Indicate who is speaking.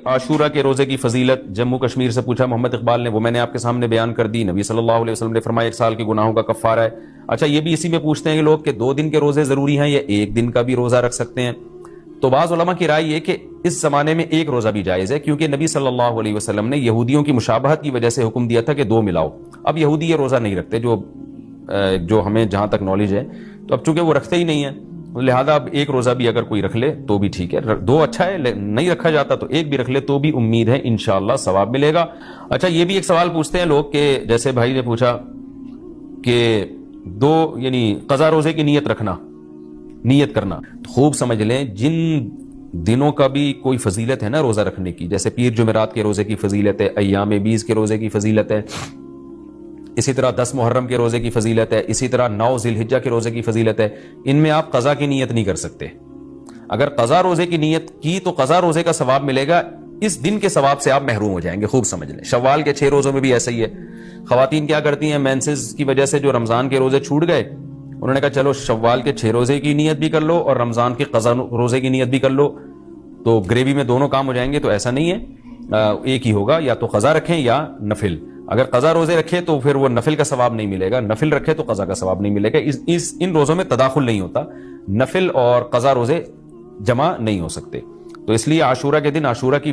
Speaker 1: عاشورہ کے روزے کی فضیلت جموں کشمیر سے پوچھا محمد اقبال نے، وہ میں نے آپ کے سامنے بیان کر دی۔ نبی صلی اللہ علیہ وسلم نے فرمایا 1 سال کے گناہوں کا کفارہ ہے۔ اچھا یہ بھی اسی میں پوچھتے ہیں کہ لوگ کہ 2 دن کے روزے ضروری ہیں یا 1 دن کا بھی روزہ رکھ سکتے ہیں؟ تو بعض علماء کی رائے یہ کہ اس زمانے میں 1 روزہ بھی جائز ہے، کیونکہ نبی صلی اللہ علیہ وسلم نے یہودیوں کی مشابہت کی وجہ سے حکم دیا تھا کہ 2 ملاؤ۔ اب یہودی یہ روزہ نہیں رکھتے، جو ہمیں جہاں تک نالج ہے، تو اب چونکہ وہ رکھتے ہی نہیں ہیں، لہذا اب 1 روزہ بھی اگر کوئی رکھ لے تو بھی ٹھیک ہے، 2 اچھا ہے، نہیں رکھا جاتا تو 1 بھی رکھ لے تو بھی امید ہے انشاءاللہ ثواب ملے گا۔ اچھا یہ بھی ایک سوال پوچھتے ہیں لوگ کہ جیسے بھائی نے پوچھا کہ 2 یعنی قضا روزے کی نیت کرنا، خوب سمجھ لیں جن دنوں کا بھی کوئی فضیلت ہے نا روزہ رکھنے کی، جیسے پیر جمعرات کے روزے کی فضیلت ہے، ایام 20 کے روزے کی فضیلت ہے، اسی طرح 10 محرم کے روزے کی فضیلت ہے، اسی طرح 9 ذی الحجہ کے روزے کی فضیلت ہے، ان میں آپ قضا کی نیت نہیں کر سکتے۔ اگر قضا روزے کی نیت کی تو قضا روزے کا ثواب ملے گا، اس دن کے ثواب سے آپ محروم ہو جائیں گے، خوب سمجھ لیں۔ شوال کے 6 روزوں میں بھی ایسا ہی ہے۔ خواتین کیا کرتی ہیں، مینسز کی وجہ سے جو رمضان کے روزے چھوٹ گئے، انہوں نے کہا چلو شوال کے 6 روزے کی نیت بھی کر لو اور رمضان کے قضا روزے کی نیت بھی کر لو، تو گریوی میں دونوں کام ہو جائیں گے۔ تو ایسا نہیں ہے، ایک ہی ہوگا، یا تو قضا رکھیں یا نفل۔ اگر قضا روزے رکھے تو پھر وہ نفل کا ثواب نہیں ملے گا، نفل رکھے تو قضا کا ثواب نہیں ملے گا۔ ان روزوں میں تداخل نہیں ہوتا، نفل اور قضا روزے جمع نہیں ہو سکتے۔ تو اس لیے عاشورہ کے دن عاشورہ کی